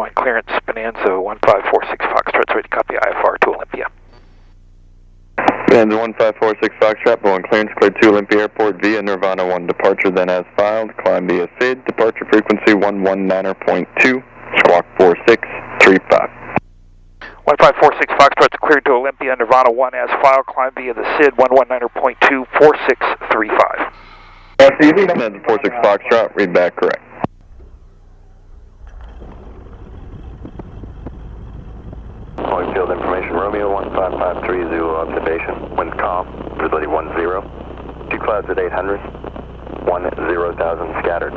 Boeing clearance, Bonanza 1546 Foxtrot's ready to copy IFR to Olympia. Bonanza 1546 Foxtrot, Boeing clearance, cleared to Olympia Airport via Nirvana 1 departure, then as filed, climb via SID, departure frequency 119.2, squawk 4635. 1546 Foxtrot's cleared to Olympia, Nirvana 1 as filed, climb via the SID 119.2, 4635. Bonanza 46 Foxtrot, read back correct. Boeing Field information, Romeo 1553, Zulu observation, wind calm, visibility 10, 2 clouds at 800, 10,000 scattered,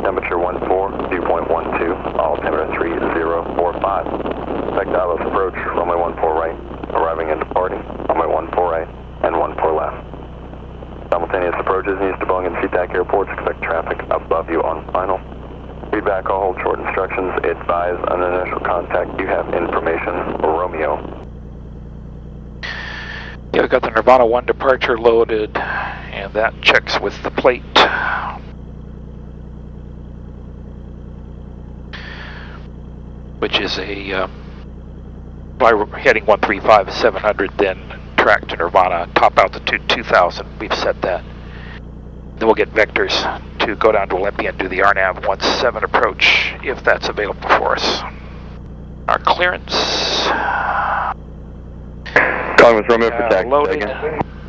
temperature 14, viewpoint 12, altimeter 3045. Effect ILS approach, runway 14 right, arriving and departing, runway 14 right and 14 left. Simultaneous approaches in East Boeing and SeaTac airports, expect traffic above you on final. Feedback, all hold short instructions, advise on initial contact, you have information, Romeo. Yeah, we got the Nirvana 1 departure loaded, and that checks with the plate. Which is a, by heading 135-700, then track to Nirvana, top altitude 2000, we've set that. Then we'll get vectors to go down to Olympia and do the RNAV 17 approach, if that's available for us. Our clearance... Calling with Romeo for taxi. Loaded.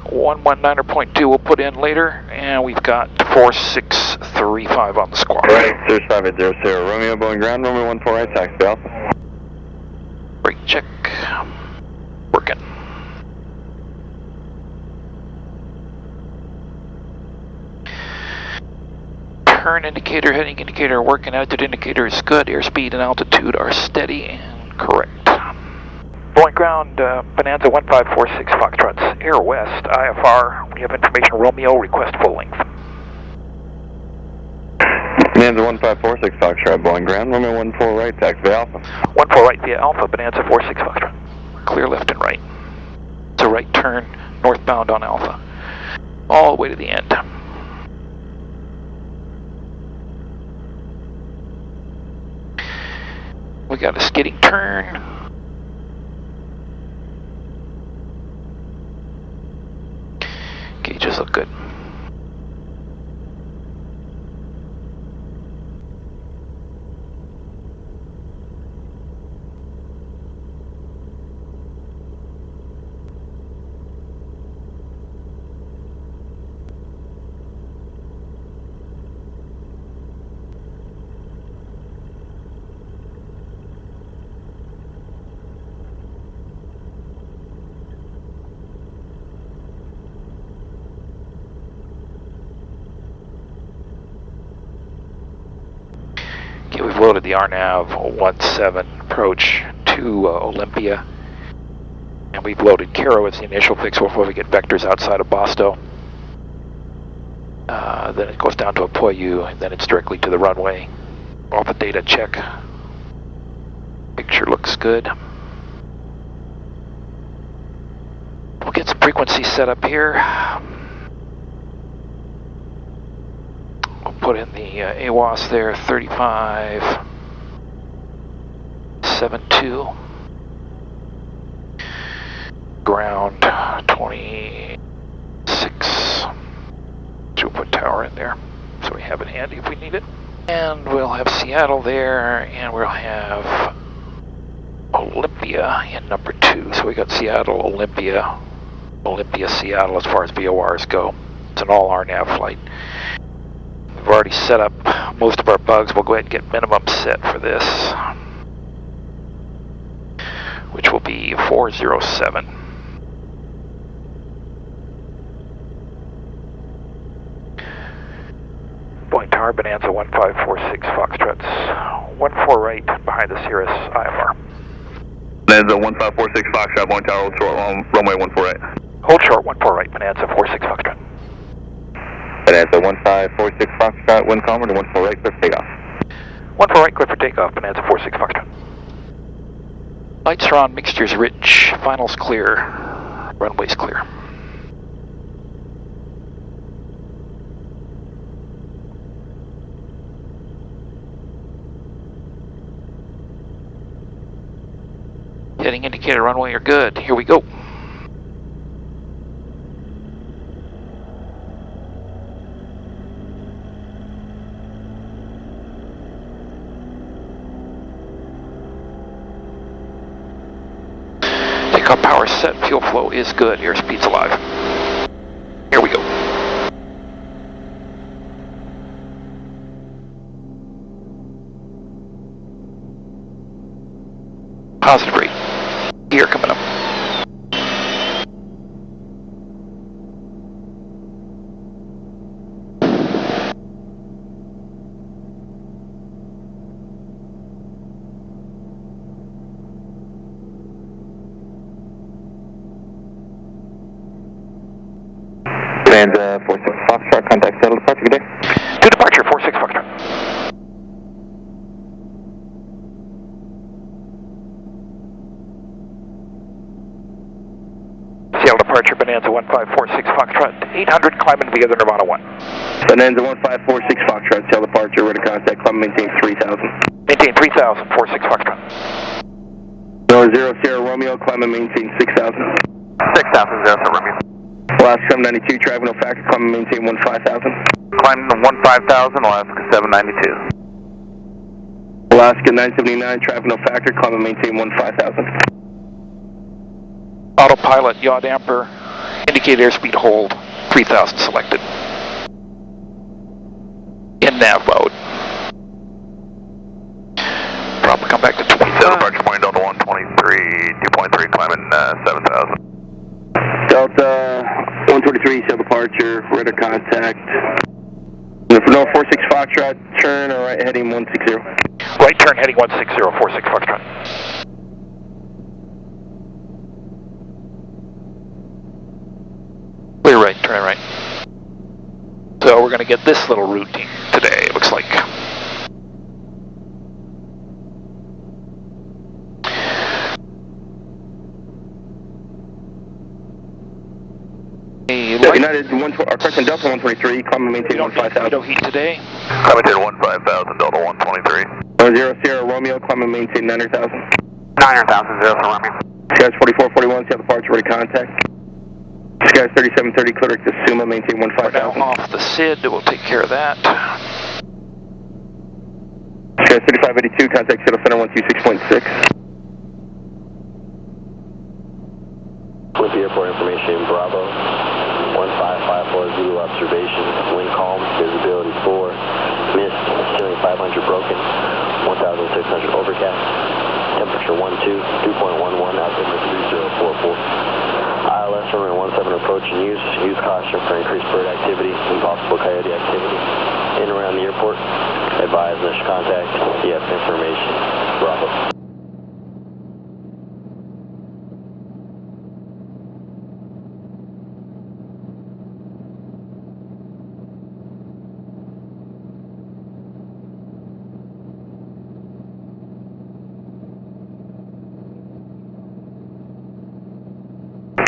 119.2 we'll put in later, and we've got 4635 on the squawk. Right, 0580 Romeo, Boeing ground, Romeo 14 right, taxi Alpha. Brake check. Working. Turn indicator, heading indicator working, altitude indicator is good, airspeed and altitude are steady and correct. Boeing ground, Bonanza 1546 Foxtrot's Air West, IFR, we have information Romeo, request full length. Bonanza 1546 Foxtrot, Boeing ground, Romeo 14 right, taxi Alpha. 14 right via Alpha, Bonanza 46 Foxtrot. Clear left and right. It's a right turn, northbound on Alpha. All the way to the end. We got a skidding turn. Gauges look good. Okay, we've loaded the RNAV 17 approach to Olympia, and we've loaded Caro as the initial fix before we get vectors outside of Bosto. Then it goes down to Apoyu, and then it's directly to the runway. All the data check. Picture looks good. We'll get some frequency set up here. We'll put in the AWAS there, 35.72. Ground 26. We'll put tower in there, so we have it handy if we need it. And we'll have Seattle there, and we'll have Olympia in number 2. So we got Seattle, Olympia, Olympia, Seattle as far as VORs go. It's an all RNAV flight. We've already set up most of our bugs. We'll go ahead and get minimum set for this, which will be 407. Boeing Tower, Bonanza 1546 Foxtrots, 14 right behind the Cirrus IFR. Bonanza 1546 Foxtrot, Boeing Tower, hold short, runway 14 right. Hold short, 14 right, Bonanza 46 Foxtrot. Bonanza 1546 Foxtrot, wind calm, to 14 right, clear for takeoff. 14 right, clear for takeoff, Bonanza 46 Foxtrot. Lights are on, mixture's rich, finals clear, runway's clear. Heading indicator runway are good. Here we go. Takeoff power set, fuel flow is good, airspeed's alive. Here we go. Positive rate. Gear coming up. Bonanza 46 Foxtrot, contact settle departure, good day. To departure, 46 Foxtrot. Seattle departure, Bonanza 1546 Foxtrot, 800, climbing via the Nirvana 1. Bonanza 1546 Foxtrot, Seattle departure, ready to contact, climb maintain 3000. Maintain 3000, 46 Foxtrot. North 0 Sierra Romeo, climb and maintain 6000. 6000, 0 Romeo. Alaska 792, traffic no factor, climb and maintain 15,000. Climb 15,000, Alaska 792. Alaska 979, traffic no factor, climb and maintain 15,000. Autopilot, yaw damper, indicate airspeed hold, 3000 selected. In nav mode. Probably come back to 25. Departure point Delta 123, 2.3, climbing 7,000. Delta 123, Seattle departure, radar contact. No 46 Foxtrot, turn or right heading 160. Right turn heading 160, 46 Foxtrot. Clear right, turn right. So we're going to get this little routing today, it looks like. United, correction, Delta 123, climb and maintain 15,000. No heat today. Climb maintain 15,000, Delta 123. 0 Sierra Romeo, climb and maintain 900,000. 900,000, 0 Romeo. Skies 4441, Seattle departure, ready contact. Skies 3730, clear to Suma, maintain We're 15,000. now off the SID, we'll take care of that. Skies 3582, contact Seattle Center 126.6. With the airport information, Bravo. 15540 Zulu observation, wind calm, visibility 4, mist, ceiling 500 broken, 1600 overcast, temperature 12, 2.11, altimeter 3044. ILS runway 17 approach and use caution for increased bird activity and possible coyote activity. In and around the airport, advise initial contact, EF information, Bravo.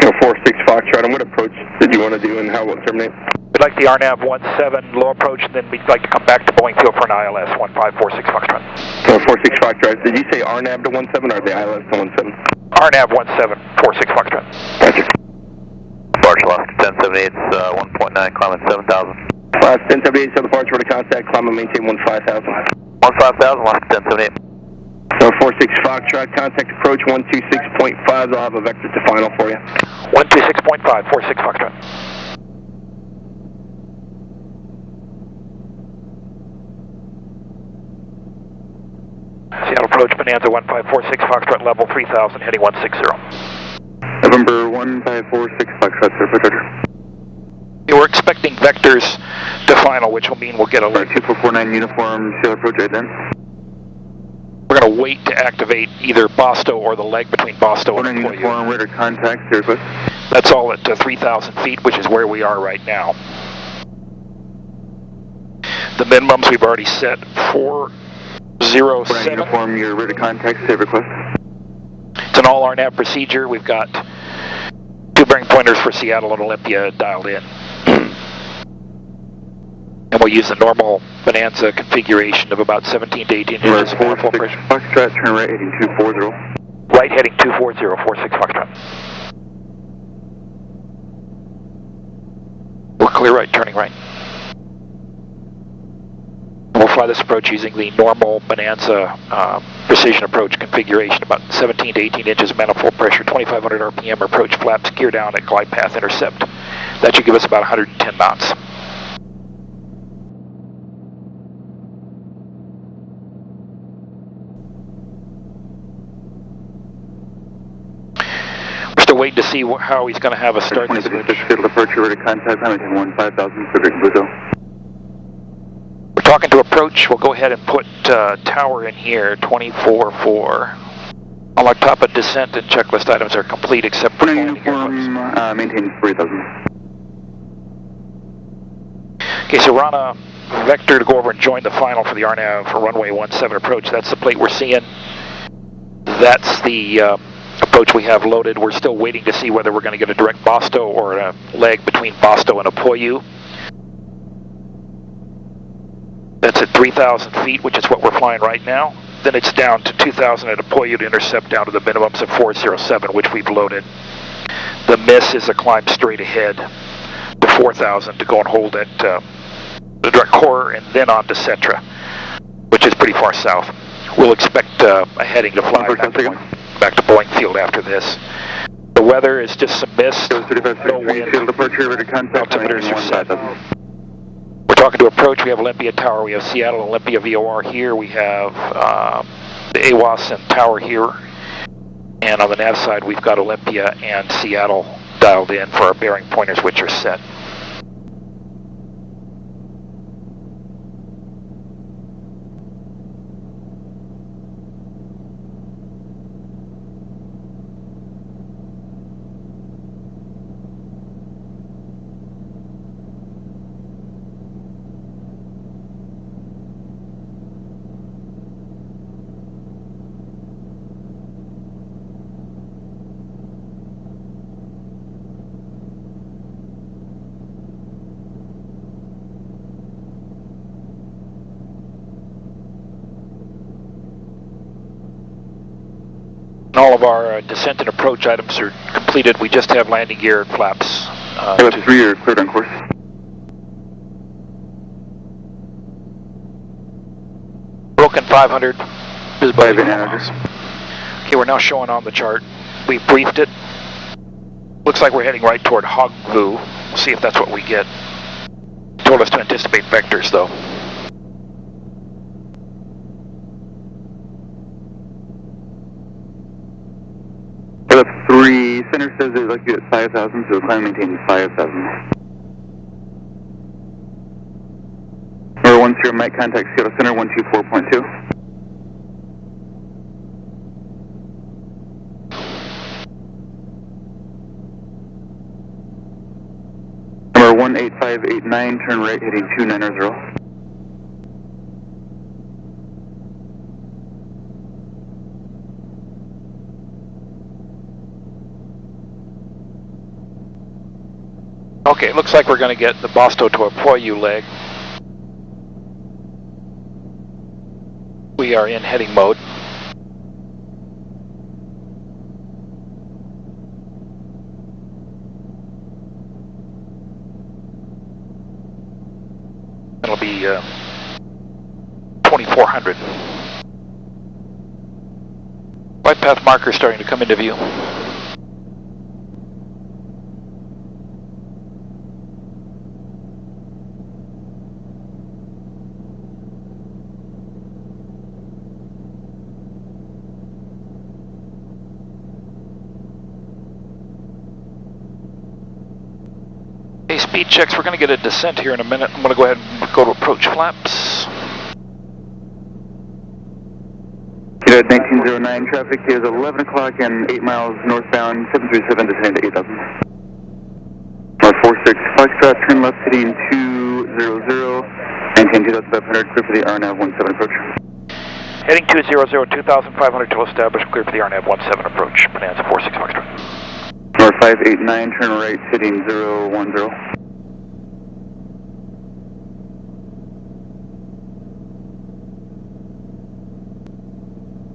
No 46 Foxtrot, and what approach did you want to do and how will it terminate? We'd like the RNAV 17 low approach, and then we'd like to come back to Boeing Field for an ILS 1546 Foxtrot. No 46 Foxtrot, did you say RNAV to 17 or the ILS to 17? RNAV 1746 Foxtrot. Gotcha. Departure lost 1078, 1.9, climbing 7,000. Last 1078, so departure ready contact, climb and maintain 15,000. 15,000, lost 1078. No 46 Foxtrot, contact approach 126.5, I'll have a vector to final for you. 126.5, 46 Foxtrot. Seattle approach, Bonanza 1546 Foxtrot, level 3000, heading 160. November 1546 Foxtrot, sir, Roger. Yeah, we're expecting vectors to final, which will mean we'll get a... 2449 uniform, Seattle approach right then. We're going to wait to activate either Bosto or the leg between Bosto and Olympia. Uniform, radar contact, sir, request. That's all at 3,000 feet, which is where we are right now. The minimums we've already set, 407. Uniform, your radar contact, sir, request. It's an all RNAV procedure. We've got 2 bearing pointers for Seattle and Olympia dialed in. And we'll use the normal Bonanza configuration of about 17 to 18 inches of airflow pressure. Foxtrot, turn right, heading 240. Right heading 24046 Foxtrot. We're clear right, turning right. We'll fly this approach using the normal Bonanza precision approach configuration, about 17 to 18 inches manifold pressure, 2,500 RPM approach flaps, gear down at glide path intercept. That should give us about 110 knots. We're still waiting to see how he's going to have us start this. Field departure, ready to contact Hamilton 15,000, Pacific Bluto. Talking to approach, we'll go ahead and put tower in here, 24-4. On our top of descent and checklist items are complete except for uniform, maintain 40,000. Okay, so we're on a vector to go over and join the final for the RNAV for runway 17 approach. That's the plate we're seeing. That's the approach we have loaded. We're still waiting to see whether we're going to get a direct Bosto or a leg between Bosto and Apoyu. That's at 3,000 feet, which is what we're flying right now. Then it's down to 2,000 at Apoyu to intercept down to the minimums of 407, which we've loaded. The miss is a climb straight ahead to 4,000 to go and hold at the direct core and then on to Cetra, which is pretty far south. We'll expect a heading to fly back to Boeing Field after this. The weather is just some mist, no wind, altimeters are set. We're talking to approach. We have Olympia Tower. We have Seattle Olympia VOR here. We have the AWAS and Tower here. And on the nav side, we've got Olympia and Seattle dialed in for our bearing pointers, which are set. All of our descent and approach items are completed. We just have landing gear and flaps. 3 are cleared on course. Broken 500. Visibility. 5 managers. Okay, we're now showing on the chart. We briefed it. Looks like we're heading right toward Hogvu. We'll see if that's what we get. Told us to anticipate vectors, though. That's 3. Center says they'd like you at 5,000, so climb maintain 5,000. Number 10, might contact Seattle Center 124.2. Number 18589, turn right heading 290. Okay, it looks like we're going to get the Bosto to Apoyu leg. We are in heading mode. It'll be 2,400. Flight path marker starting to come into view. Speed checks, we're going to get a descent here in a minute. I'm going to go ahead and go to approach flaps. United 1909 traffic is 11 o'clock and 8 miles northbound, 737 descending to 8,000. North 46 Foxtrot, turn left heading 200, maintain 2,500, clear for the RNAV 17 approach. Heading 200, 2,500 till established, clear for the RNAV 17 approach. Bonanza 46 Foxtrot. North 589, turn right heading 010.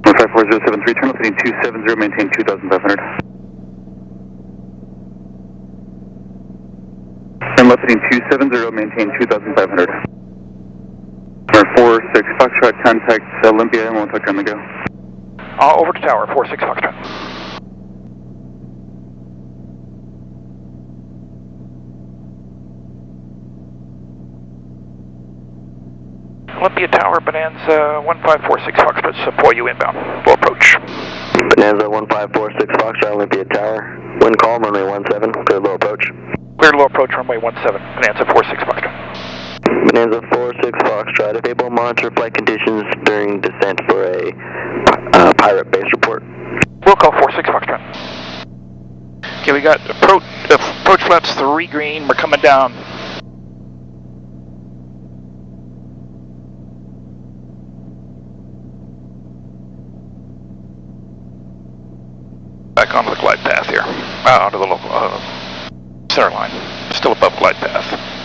North 4073, turn left heading 270, maintain 2500. Turn left heading 270, maintain 2500. 46 Foxtrot, contact Olympia, and we'll talk on the go. Over to tower, 46 Foxtrot. Olympia Tower, Bonanza 1546 Foxtrot, support you inbound. Low approach. Bonanza 1546 Foxtrot, Olympia Tower. Wind calm, runway 17, clear low approach. Clear low approach, runway 17, Bonanza 46 Foxtrot. Bonanza 46 Foxtrot, if able, monitor flight conditions during descent for a pirate base report. We'll call 46 Foxtrot. Okay, we got approach flaps 3 green, we're coming down. Back onto the glide path here, onto the local center line, still above glide path.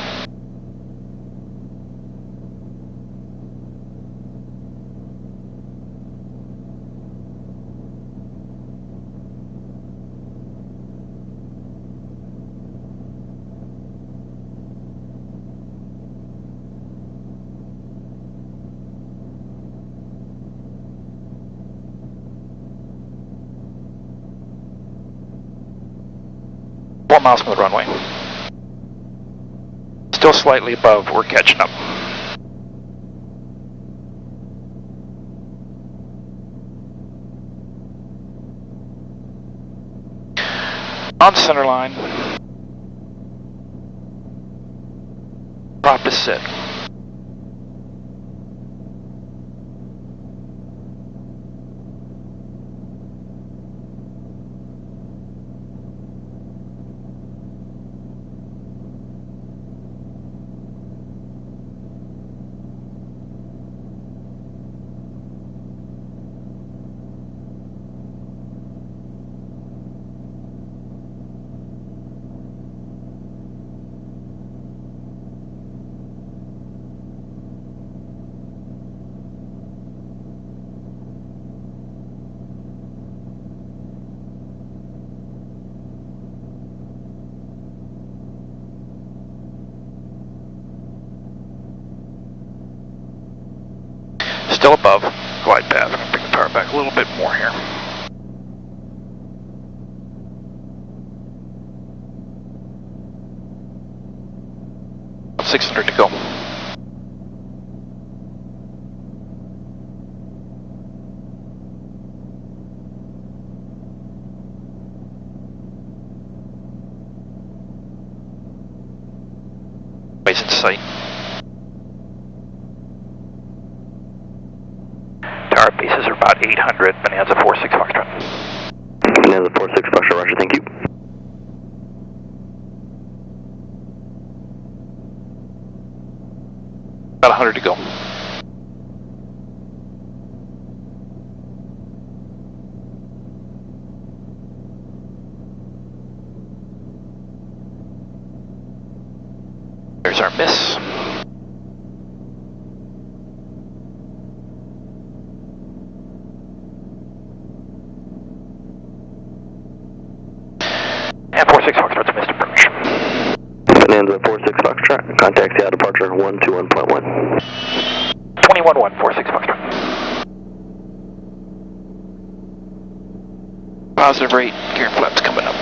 Four miles from the runway. Still slightly above, we're catching up. On center line. Prop is set. Still above glide path. I'm going to bring the power back a little bit more here. About 600 to go. Ways in sight. Tower bases are about 800, Bonanza 46 Foxtrot. Bonanza 46 Foxtrot, roger, thank you. About 100 to go. There's our miss. And 46 Foxtrot's missed approach. Bonanza 46 Foxtrot, contact Seattle departure 121.1. 21-1, 46 Foxtrot. Positive rate, gear and flaps coming up.